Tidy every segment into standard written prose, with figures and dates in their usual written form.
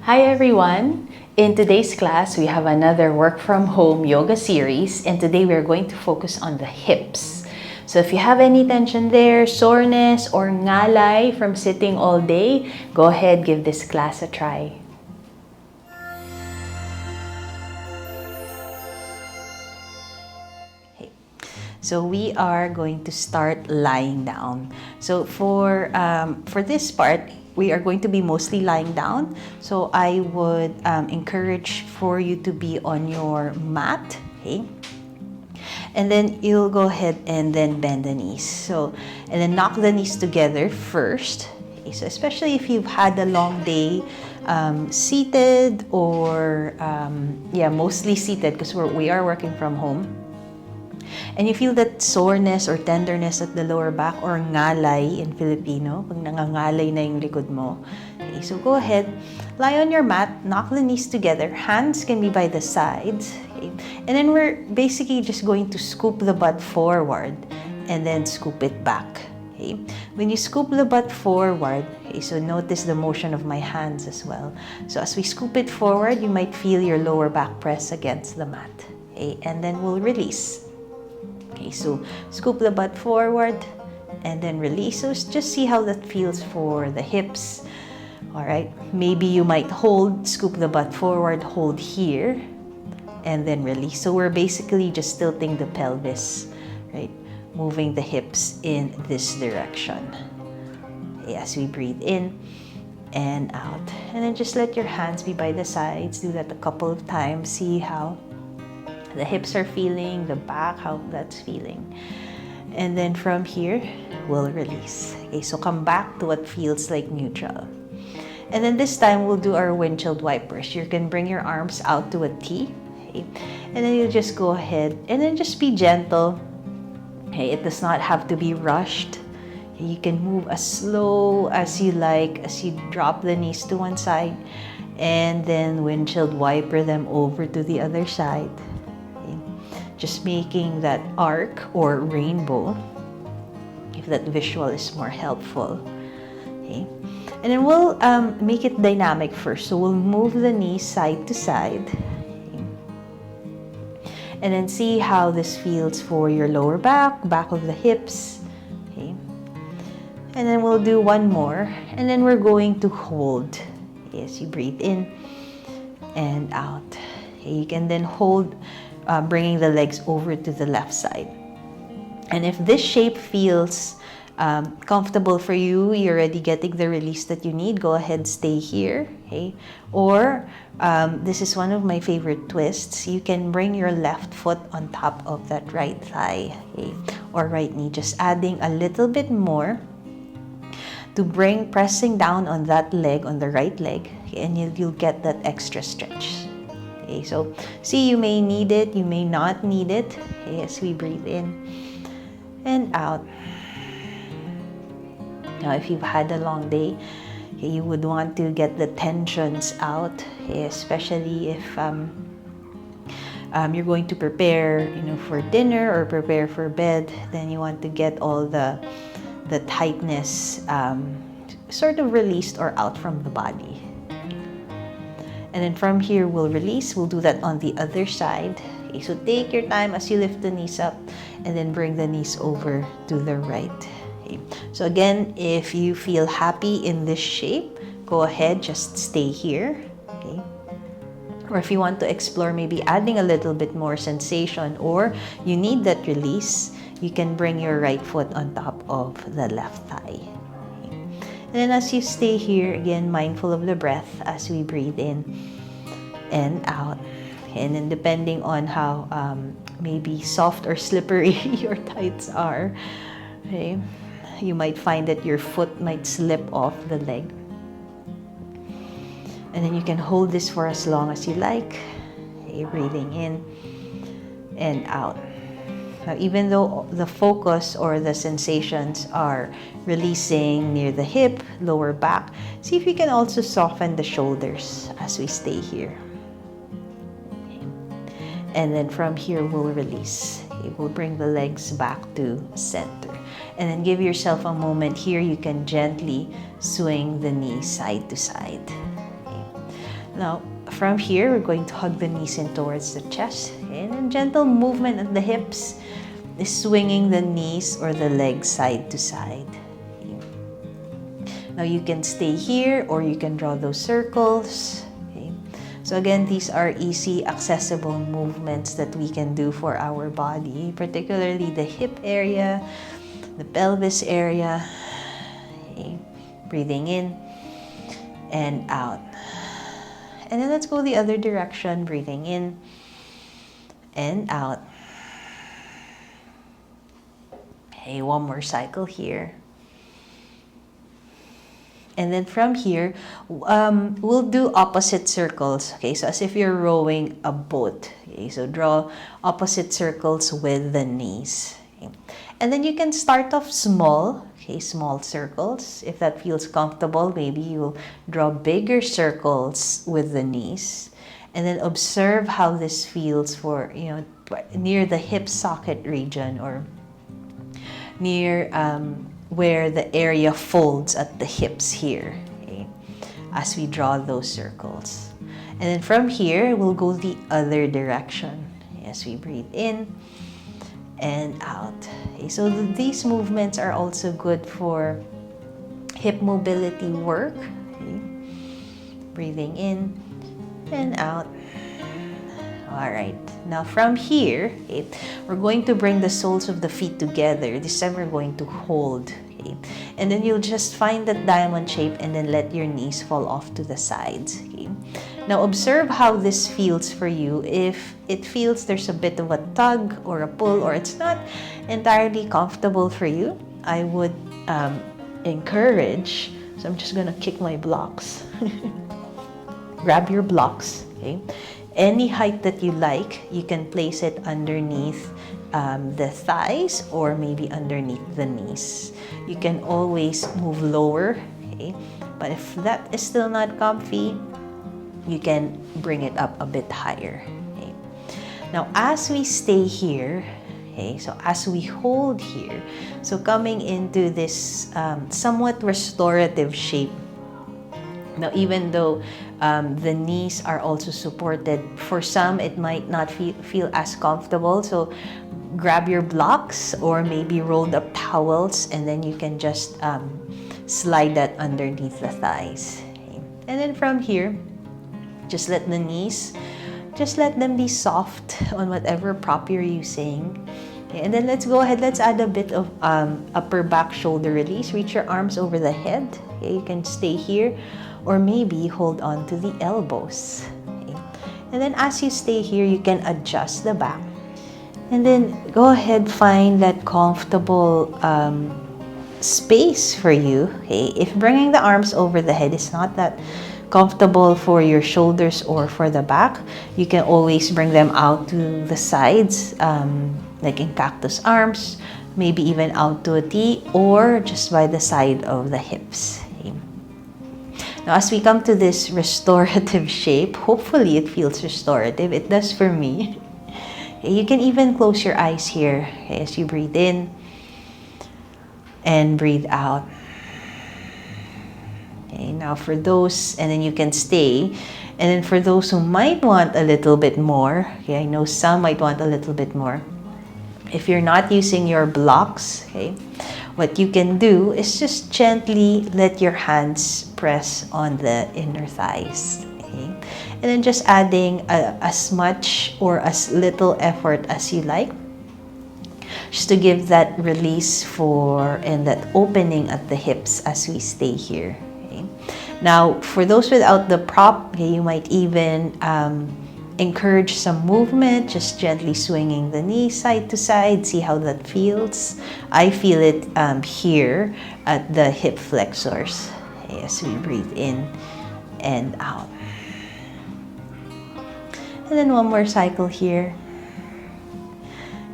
Hi everyone! In today's class, we have another work from home yoga series, and today we are going to focus on the hips. So if you have any tension there, soreness or ngalay from sitting all day, go ahead, give this class a try. So we are going to start lying down. So for this part, we are going to be mostly lying down. So I would encourage for you to be on your mat, okay? And then you'll go ahead and then bend the knees. So, and then knock the knees together first. Okay? So especially if you've had a long day, seated or mostly seated because we are working from home. And you feel that soreness or tenderness at the lower back or ngalay in Filipino, pag nangangalay na yung likod mo. Okay, so go ahead, lie on your mat, knock the knees together, hands can be by the sides. Okay? And then we're basically just going to scoop the butt forward and then scoop it back. Okay? When you scoop the butt forward, okay, so notice the motion of my hands as well. So as we scoop it forward, you might feel your lower back press against the mat. Okay? And then we'll release. Okay, so scoop the butt forward and then release. So just see how that feels for the hips. All right, maybe you might scoop the butt forward, hold here, and then release. So we're basically just tilting the pelvis, right? Moving the hips in this direction. Okay, as we breathe in and out. And then just let your hands be by the sides. Do that a couple of times. See how the hips are feeling, the back, how that's feeling. And then from here, we'll release. Okay, so come back to what feels like neutral. And then this time, we'll do our windshield wipers. You can bring your arms out to a T. Okay? And then you'll just go ahead and then just be gentle. Okay, it does not have to be rushed. Okay, you can move as slow as you like as you drop the knees to one side and then windshield wiper them over to the other side. Just making that arc or rainbow, if that visual is more helpful. Okay, and then we'll make it dynamic first. So we'll move the knees side to side, okay, and then see how this feels for your lower back of the hips. Okay, and then we'll do one more, and then we're going to hold. Okay, as you breathe in and out. Okay, you can then hold. Bringing the legs over to the left side. And if this shape feels comfortable for you, you're already getting the release that you need, go ahead, stay here. Okay? Or this is one of my favorite twists. You can bring your left foot on top of that right thigh, okay? Or right knee, just adding a little bit more to pressing down on that leg, on the right leg, okay? And you'll get that extra stretch. Okay, so see, you may need it, you may not need it. Okay, as we breathe in and out. Now, if you've had a long day, okay, you would want to get the tensions out, okay, especially if you're going to prepare, for dinner or prepare for bed. Then you want to get all the tightness sort of released or out from the body. And then from here, we'll release. We'll do that on the other side. Okay, so take your time as you lift the knees up and then bring the knees over to the right. Okay. So again, if you feel happy in this shape, go ahead, just stay here. Okay. Or if you want to explore maybe adding a little bit more sensation or you need that release, you can bring your right foot on top of the left thigh. And then as you stay here, again, mindful of the breath as we breathe in and out. And then depending on how maybe soft or slippery your tights are, okay, you might find that your foot might slip off the leg. And then you can hold this for as long as you like. Okay, breathing in and out. Now, even though the focus or the sensations are releasing near the hip, lower back, see if you can also soften the shoulders as we stay here. Okay. And then from here, we'll release. Okay, we'll bring the legs back to center. And then give yourself a moment here. You can gently swing the knee side to side. Okay. Now, from here, we're going to hug the knees in towards the chest. Okay? And then gentle movement at the hips is swinging the knees or the legs side to side. Okay? Now, you can stay here or you can draw those circles. Okay? So again, these are easy, accessible movements that we can do for our body, particularly the hip area, the pelvis area. Okay? Breathing in and out. And then let's go the other direction, breathing in and out. Okay, one more cycle here. And then from here, we'll do opposite circles. Okay, so as if you're rowing a boat. Okay, so draw opposite circles with the knees. Okay. And then you can start off small. Okay, small circles. If that feels comfortable, maybe you'll draw bigger circles with the knees. And then observe how this feels for, near the hip socket region or near where the area folds at the hips here, okay, as we draw those circles. And then from here, we'll go the other direction as we breathe in and out. Okay, so these movements are also good for hip mobility work. Okay. Breathing in and out. All right, now from here, okay, we're going to bring the soles of the feet together. This time we're going to hold. Okay. And then you'll just find that diamond shape and then let your knees fall off to the sides. Okay. Now observe how this feels for you. If it feels there's a bit of a tug or a pull or it's not entirely comfortable for you, I would encourage, so I'm just gonna kick my blocks. Grab your blocks, okay? Any height that you like, you can place it underneath the thighs or maybe underneath the knees. You can always move lower, okay? But if that is still not comfy, you can bring it up a bit higher. Okay? Now, as we stay here, okay, so as we hold here, so coming into this somewhat restorative shape. Now, even though the knees are also supported, for some it might not feel as comfortable. So grab your blocks or maybe rolled up towels, and then you can just slide that underneath the thighs. Okay? And then from here, just let the knees, just let them be soft on whatever prop you're using. Okay, and then let's go ahead, let's add a bit of upper back shoulder release. Reach your arms over the head. Okay, you can stay here or maybe hold on to the elbows. Okay. And then as you stay here, you can adjust the back. And then go ahead, find that comfortable space for you. Okay. If bringing the arms over the head is not that comfortable for your shoulders or for the back, you can always bring them out to the sides, like in cactus arms, maybe even out to a T or just by the side of the hips. Okay. Now, as we come to this restorative shape, hopefully it feels restorative. It does for me. Okay, you can even close your eyes here, okay, as you breathe in and breathe out. Okay, now for those, and then you can stay. And then for those who might want a little bit more, okay, I know some might want a little bit more. If you're not using your blocks, okay, what you can do is just gently let your hands press on the inner thighs. Okay? And then just adding as much or as little effort as you like, just to give that release for and that opening at the hips as we stay here. Okay? Now, for those without the prop, okay, you might even encourage some movement, just gently swinging the knees side to side. See how that feels. I feel it here at the hip flexors, okay, as we breathe in and out. And then one more cycle here.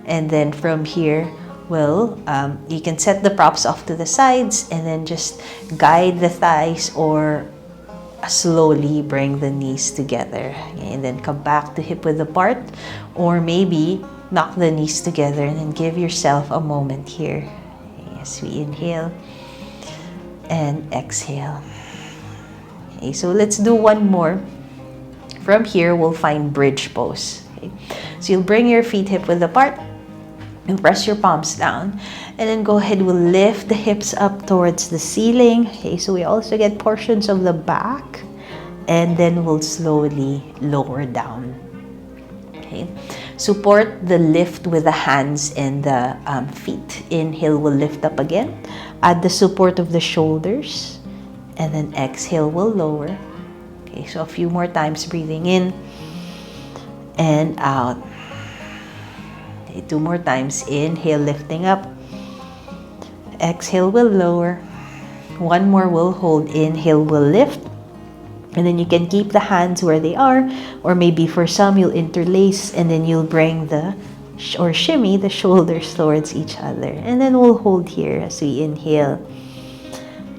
And then from here, well, you can set the props off to the sides and then just guide the thighs or slowly bring the knees together. Okay, and then come back to hip width apart, or maybe knock the knees together and then give yourself a moment here. Okay, as we inhale and exhale. Okay, so let's do one more. from here, we'll find bridge pose. Okay? So you'll bring your feet hip width apart, and press your palms down, and then go ahead, we'll lift the hips up towards the ceiling. Okay, so we also get portions of the back, and then we'll slowly lower down. Okay, support the lift with the hands and the feet. Inhale, we'll lift up again. Add the support of the shoulders, and then exhale, we'll lower. Okay, so a few more times, breathing in and out. Okay, 2 more times. Inhale, lifting up. Exhale, we'll lower. 1 more, we'll hold. Inhale, we'll lift. And then you can keep the hands where they are, or maybe for some, you'll interlace, and then you'll bring or shimmy the shoulders towards each other. And then we'll hold here as we inhale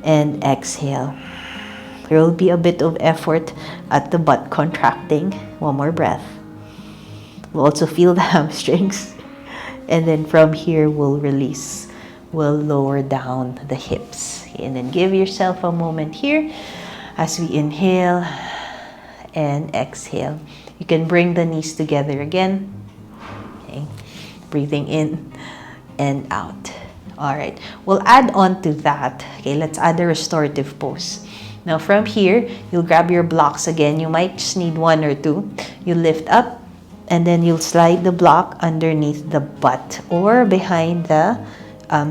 and exhale. There will be a bit of effort at the butt contracting. 1 more breath. We'll also feel the hamstrings. And then from here, we'll release. We'll lower down the hips. And then give yourself a moment here as we inhale and exhale. You can bring the knees together again. Okay. Breathing in and out. All right. We'll add on to that. Okay, let's add a restorative pose. Now from here, you'll grab your blocks again. You might just need 1 or 2. You lift up, and then you'll slide the block underneath the butt or behind the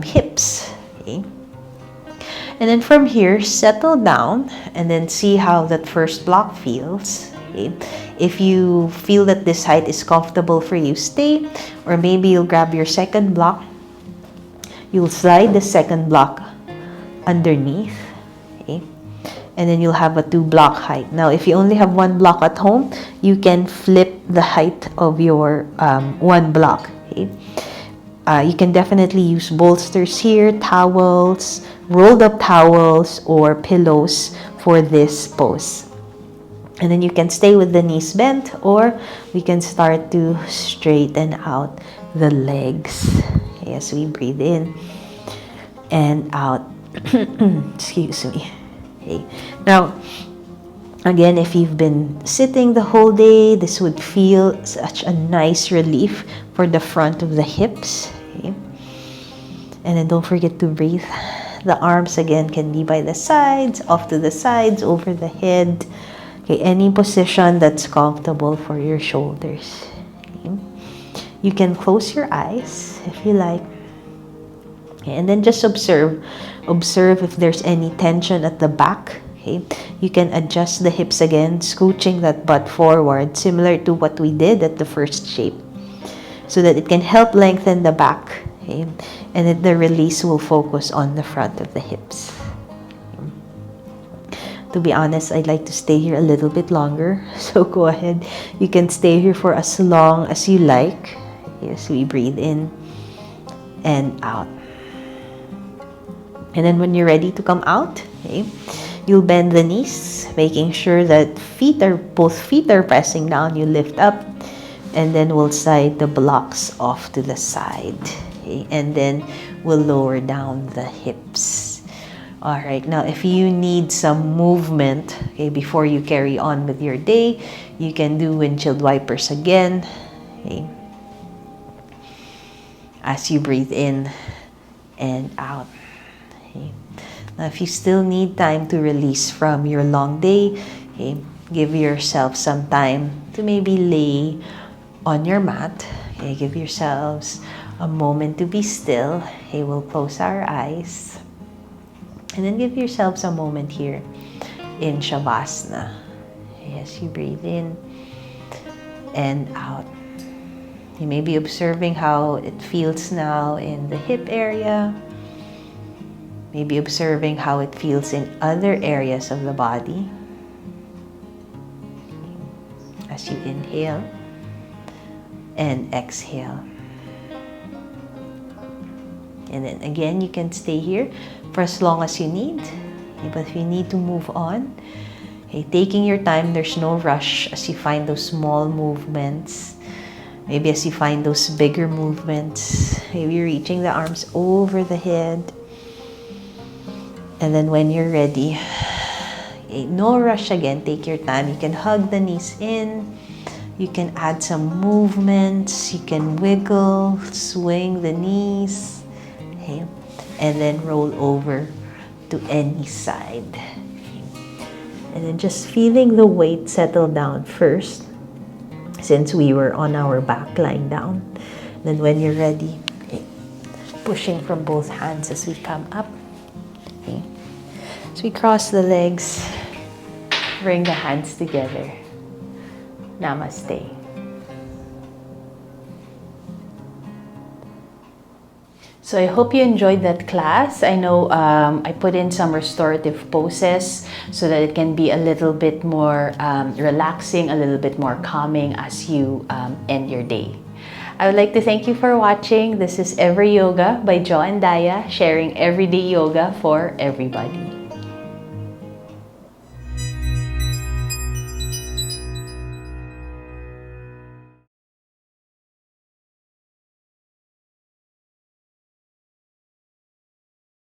hips. Okay. And then from here, settle down and then see how that first block feels. Okay. If you feel that this height is comfortable for you, stay. Or maybe you'll grab your second block. You'll slide the second block underneath. Okay. And then you'll have a 2-block height. Now, if you only have 1 block at home, you can flip the height of your 1 block. Okay? You can definitely use bolsters here, towels, rolled up towels, or pillows for this pose. And then you can stay with the knees bent, or we can start to straighten out the legs. Okay, as we breathe in and out. Excuse me. Okay. Now, again, if you've been sitting the whole day, this would feel such a nice relief for the front of the hips. Okay. And then don't forget to breathe. The arms, again, can be by the sides, off to the sides, over the head. Okay, any position that's comfortable for your shoulders. Okay. You can close your eyes if you like. Okay, and then just observe if there's any tension at the back. Okay, you can adjust the hips again, scooching that butt forward, similar to what we did at the first shape, so that it can help lengthen the back. Okay, and then the release will focus on the front of the hips. To be honest, I'd like to stay here a little bit longer, so go ahead. You can stay here for as long as you like. Yes, we breathe in and out. And then when you're ready to come out, okay, you'll bend the knees, making sure that both feet are pressing down. You lift up, and then we'll slide the blocks off to the side. Okay, and then we'll lower down the hips. All right, now if you need some movement, okay, before you carry on with your day, you can do windshield wipers again. Okay, as you breathe in and out. Okay. Now, if you still need time to release from your long day, okay, give yourself some time to maybe lay on your mat. Okay, give yourselves a moment to be still. Okay, we'll close our eyes. And then give yourselves a moment here in Shavasana. Okay, as you breathe in and out. You may be observing how it feels now in the hip area. Maybe observing how it feels in other areas of the body. As you inhale and exhale. And then again, you can stay here for as long as you need. Okay, but if you need to move on, okay, taking your time, there's no rush as you find those small movements. Maybe as you find those bigger movements, maybe reaching the arms over the head. And then when you're ready, Okay, no rush again. Take your time. You can hug the knees in. You can add some movements. You can wiggle, swing the knees. Okay, and then roll over to any side. And then just feeling the weight settle down first, since we were on our back lying down. Then when you're ready, okay, pushing from both hands as we come up. Okay. So we cross the legs, bring the hands together. Namaste. So I hope you enjoyed that class. I know I put in some restorative poses so that it can be a little bit more relaxing, a little bit more calming as you end your day. I would like to thank you for watching. This is Every Yoga by Jo and Daya, sharing everyday yoga for everybody.